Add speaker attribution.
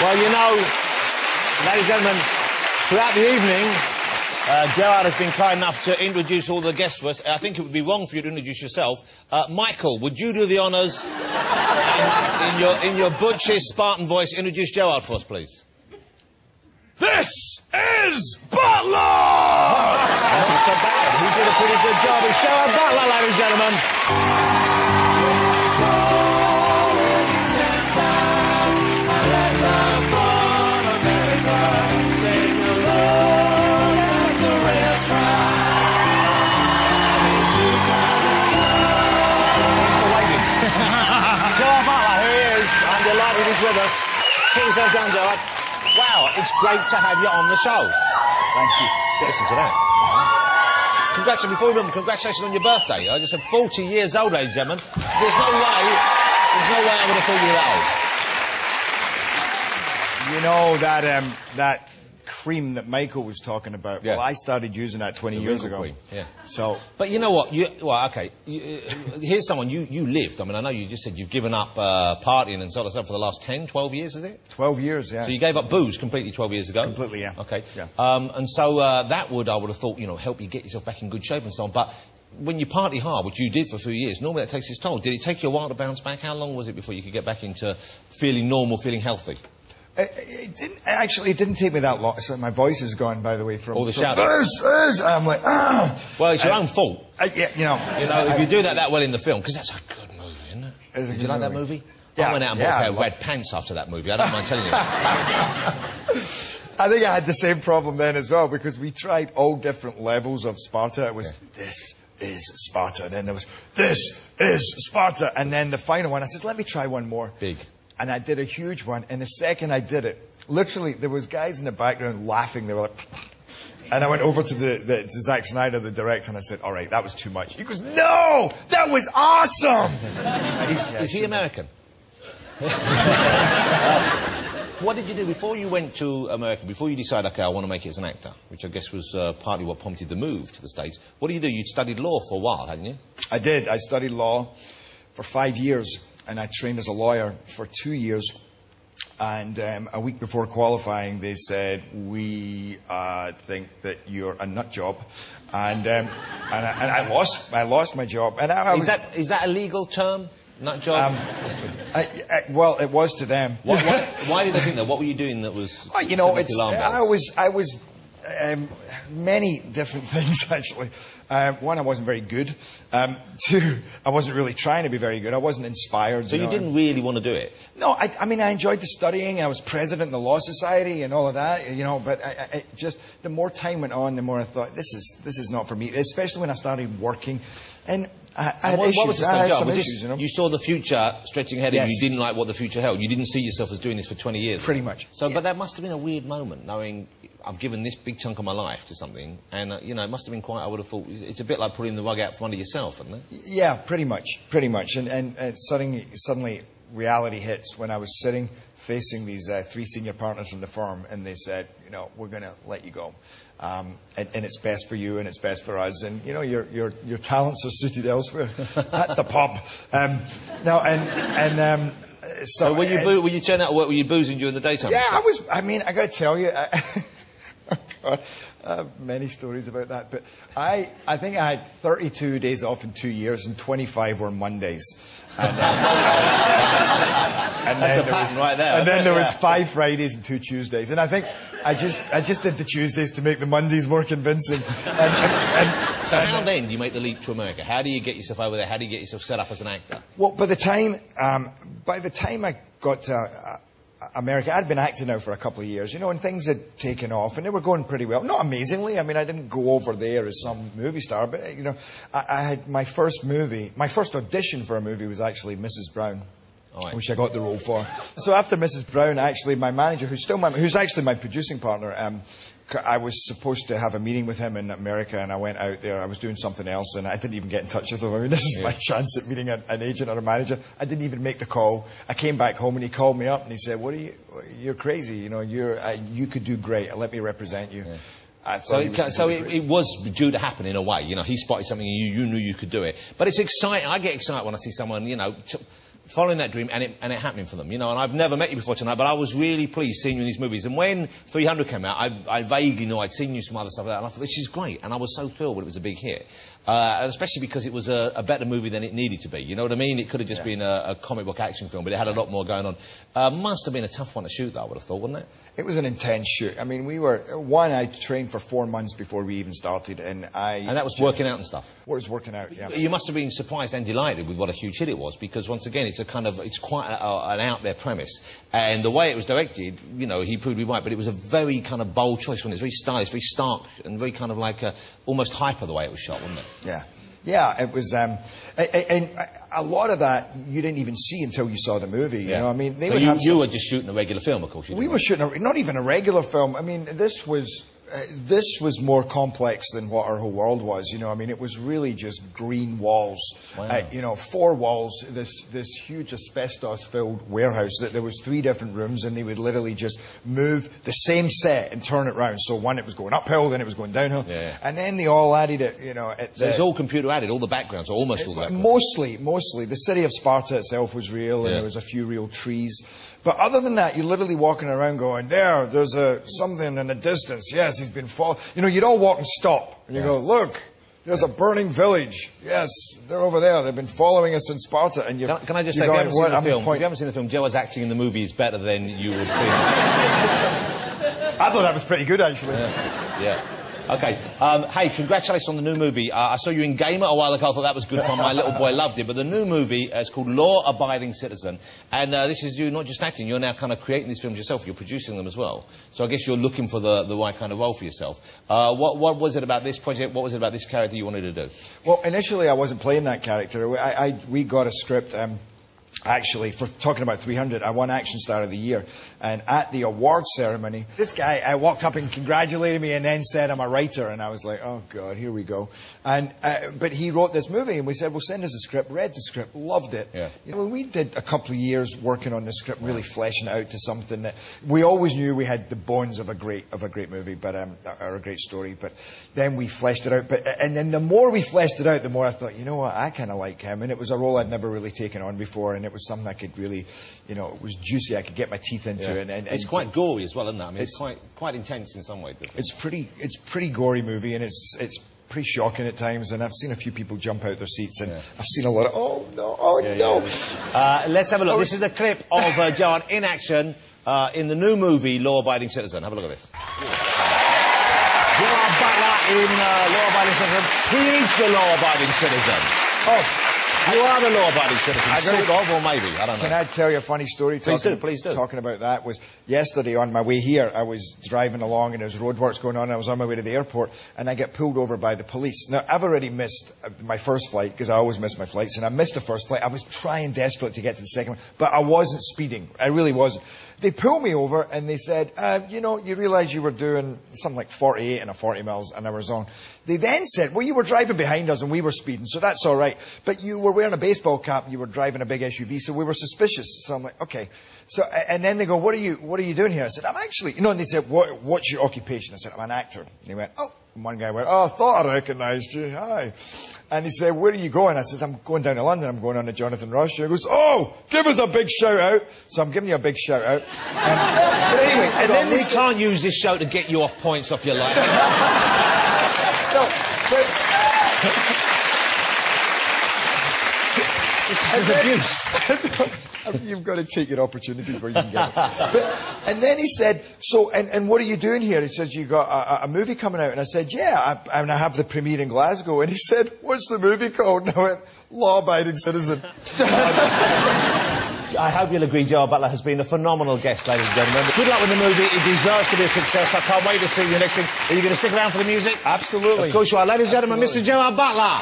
Speaker 1: Well, you know, ladies and gentlemen, throughout the evening, Gerard has been kind enough to introduce all the guests for us. I think it would be wrong for you to introduce yourself. Michael, would you do the honours and in your butchish Spartan voice introduce Gerard for us, please?
Speaker 2: This is Butler!
Speaker 1: Not so bad. He did a pretty good job. It's Gerard Butler, ladies and gentlemen. Gerard Butler, here he is. I'm delighted he's with us. Sit yourself down, Gerard. Wow, it's great to have you on the show. Thank you. Listen to that. Congratulations on your birthday. I just said 40 years old, ladies and gentlemen. There's no way I would have thought you were that old.
Speaker 3: You know that cream that Michael was talking about?
Speaker 1: Yeah.
Speaker 3: Well, I started using that 20 years ago.
Speaker 1: Cream. Yeah.
Speaker 3: So,
Speaker 1: but you know what? Here's someone you lived. I mean, I know you just said you've given up partying and sort of stuff for the last 10, 12 years, is it?
Speaker 3: 12 years, yeah.
Speaker 1: So you gave up booze completely 12 years ago?
Speaker 3: Completely, yeah.
Speaker 1: Okay.
Speaker 3: Yeah.
Speaker 1: And so that would, I would have thought, help you get yourself back in good shape and so on. But when you party hard, which you did for a few years, normally that takes its toll. Did it take you a while to bounce back? How long was it before you could get back into feeling normal, feeling healthy?
Speaker 3: It didn't take me that long. So my voice is gone, by the way, from
Speaker 1: all the shouting.
Speaker 3: I'm like, ah.
Speaker 1: Well, it's your own fault.
Speaker 3: Yeah,
Speaker 1: if you do that well in the film, because that's a good movie, isn't it? Did you like that movie?
Speaker 3: Yeah,
Speaker 1: I went out and bought a pair of red pants after that movie. I don't mind telling you.
Speaker 3: I think I had the same problem then as well, because we tried all different levels of Sparta. It was, this is Sparta. And then there was, this is Sparta. And then the final one, I said, let me try one more.
Speaker 1: Big.
Speaker 3: And I did a huge one. And the second I did it, literally, there was guys in the background laughing. They were like... And I went over to to Zack Snyder, the director, and I said, all right, that was too much. He goes, no! That was awesome!
Speaker 1: Is he American? What did you do before you went to America, before you decided, okay, I want to make it as an actor, which I guess was partly what prompted the move to the States? What did you do? You'd studied law for a while, hadn't you?
Speaker 3: I did. I studied law for 5 years. And I trained as a lawyer for 2 years. And a week before qualifying, they said, we think that you're a nut job. And I lost my job. And
Speaker 1: is that a legal term? Nut job?
Speaker 3: Well, it was to them.
Speaker 1: Why did they think that? What were you doing that was...
Speaker 3: Well, I was many different things, actually. One, I wasn't very good. Two, I wasn't really trying to be very good. I wasn't inspired.
Speaker 1: So you didn't really want to do it?
Speaker 3: No, I mean, I enjoyed the studying. I was president of the Law Society and all of that, but I just, the more time went on, the more I thought, this is not for me, especially when I started working. And I had issues.
Speaker 1: What was the stage of?
Speaker 3: Issues,
Speaker 1: you saw the future stretching ahead and
Speaker 3: Yes.
Speaker 1: you didn't like what the future held. You didn't see yourself as doing this for 20 years.
Speaker 3: Pretty much.
Speaker 1: So, But that must have been a weird moment, knowing I've given this big chunk of my life to something, and, it must have been quite, I would have thought, it's a bit like pulling the rug out from under yourself, isn't it?
Speaker 3: Yeah, pretty much. And suddenly reality hits when I was sitting facing these 3 senior partners from the firm, and they said, we're going to let you go. And it's best for you and it's best for us. And, your talents are suited elsewhere at the pub. So
Speaker 1: when you turn out to work, were you boozing during the daytime?
Speaker 3: Yeah, I was. I mean, I got to tell you, oh God, I have many stories about that. But I think I had 32 days off in 2 years, and 25 were Mondays. And
Speaker 1: That's a pattern right there.
Speaker 3: And then there was 5 Fridays and 2 Tuesdays. And I think I just did the Tuesdays to make the Mondays more convincing.
Speaker 1: So how then do you make the leap to America? How do you get yourself over there? How do you get yourself set up as an actor?
Speaker 3: Well, by the time I got to America, I'd been acting now for a couple of years, and things had taken off, and they were going pretty well. Not amazingly. I mean, I didn't go over there as some movie star, but, I had my first audition for a movie was actually Mrs. Brown.
Speaker 1: Right.
Speaker 3: Which I got the role for. So after Mrs. Brown, actually, my manager, who's actually my producing partner, I was supposed to have a meeting with him in America, and I went out there. I was doing something else, and I didn't even get in touch with him. I mean, this is my chance at meeting an agent or a manager. I didn't even make the call. I came back home, and he called me up, and he said, you're crazy. You could do great. Let me represent you. Yeah. So
Speaker 1: it was due to happen in a way. He spotted something and you knew you could do it. But it's exciting. I get excited when I see someone, following that dream and it happening for them, you know. And I've never met you before tonight, but I was really pleased seeing you in these movies. And when 300 came out, I vaguely knew I'd seen you some other stuff like that, and I thought, this is great. And I was so thrilled when it was a big hit, especially because it was a better movie than it needed to be. You know what I mean? It could have just been a comic book action film, but it had a lot more going on. Must have been a tough one to shoot, though, I would have thought, wouldn't it?
Speaker 3: It was an intense shoot. I mean, I trained for 4 months before we even started, and
Speaker 1: that was working out and stuff?
Speaker 3: What was working out, yeah.
Speaker 1: You must have been surprised and delighted with what a huge hit it was, because once again, it's quite an out there premise. And the way it was directed, you know, he proved me right, but it was a very kind of bold choice, when it was very stylish, very stark, and very kind of like almost hyper the way it was shot, wasn't it?
Speaker 3: Yeah. Yeah, it was, and a lot of that you didn't even see until you saw the movie. You know, I mean,
Speaker 1: you were just shooting a regular film, of course.
Speaker 3: We were shooting not even a regular film. I mean, this was more complex than what our whole world was. You know, I mean, it was really just green walls.
Speaker 1: Wow.
Speaker 3: You know, 4 walls. This huge asbestos-filled warehouse. That there was 3 different rooms, and they would literally just move the same set and turn it round. So one, it was going uphill, then it was going downhill, and then they all added it. You know,
Speaker 1: so it's all computer added, all the backgrounds, or almost all the backgrounds.
Speaker 3: Mostly. The city of Sparta itself was real, and there was a few real trees. But other than that, you're literally walking around going, there's something in the distance. Yes, he's been followed. You know, you'd all walk and stop. And you go, look, there's a burning village. Yes, they're over there. They've been following us in Sparta. And
Speaker 1: can I just say, if you haven't seen the film, if you haven't seen the film, Gerard's acting in the movie is better than you would think.
Speaker 3: I thought that was pretty good, actually.
Speaker 1: Yeah. Okay. Hey, congratulations on the new movie. I saw you in Gamer a while ago. I thought that was good fun. My little boy loved it. But the new movie is called Law Abiding Citizen. And this is you not just acting. You're now kind of creating these films yourself. You're producing them as well. So I guess you're looking for the right kind of role for yourself. What was it about this project? What was it about this character you wanted to do?
Speaker 3: Well, initially I wasn't playing that character. We got a script... Actually, for talking about 300, I won Action Star of the Year. And at the award ceremony, this guy walked up and congratulated me and then said I'm a writer. And I was like, oh, God, here we go. And but he wrote this movie, and we said, well, send us a script. Read the script, loved it. Yeah. You know, we did a couple of years working on the script, really fleshing it out to something that we always knew we had the bones of a great movie, but or a great story. But then we fleshed it out. And then the more we fleshed it out, the more I thought, you know what, I kind of like him. And it was a role I'd never really taken on before, and it was something I could really, you know, it was juicy. I could get my teeth into it. And
Speaker 1: it's quite gory as well, isn't it? I mean, it's quite intense in some ways.
Speaker 3: It's pretty gory movie, and it's pretty shocking at times. And I've seen a few people jump out their seats, and I've seen a lot of no.
Speaker 1: Let's have a look. This is a clip of Gerard in action in the new movie Law Abiding Citizen. Have a look at this. Gerard Butler in Law Abiding Citizen. He is the Law Abiding Citizen. Oh. You are the law-abiding citizen, sort of, or maybe, I don't know.
Speaker 3: Can I tell you a funny story?
Speaker 1: Please do.
Speaker 3: Talking about that was yesterday on my way here, I was driving along and there was roadworks going on, and I was on my way to the airport, and I get pulled over by the police. Now, I've already missed my first flight, because I always miss my flights, and I missed the first flight. I was trying desperately to get to the second one, but I wasn't speeding. I really wasn't. They pulled me over and they said, you know, you realise you were doing something like 48 and a 40 miles an hour zone. They then said, well, you were driving behind us and we were speeding, so that's all right. But you were wearing a baseball cap and you were driving a big SUV, so we were suspicious. So I'm like, okay. So, and then they go, what are you doing here? I said, I'm actually, you know, and they said, what's your occupation? I said, I'm an actor. And they went, oh. And one guy went, oh, I thought I recognised you. Hi. And he said, where are you going? I said, I'm going down to London. I'm going on to Jonathan Ross. He goes, oh, give us a big shout out. So I'm giving you a big shout out. But anyway, and then
Speaker 1: we can't use this show to get you off points off your life.
Speaker 3: No, but
Speaker 1: this is abuse.
Speaker 3: You've got to take your opportunities where you can get it. And then he said, so, and what are you doing here? He says, you got a movie coming out. And I said, yeah, and I have the premiere in Glasgow. And he said, what's the movie called? And I went, Law Abiding Citizen.
Speaker 1: I hope you'll agree Gerard Butler has been a phenomenal guest, ladies and gentlemen. Good luck with the movie. It deserves to be a success. I can't wait to see you next thing. Are you going to stick around for the music?
Speaker 3: Absolutely.
Speaker 1: Of course you are. Ladies and gentlemen, Mr. Gerard Butler.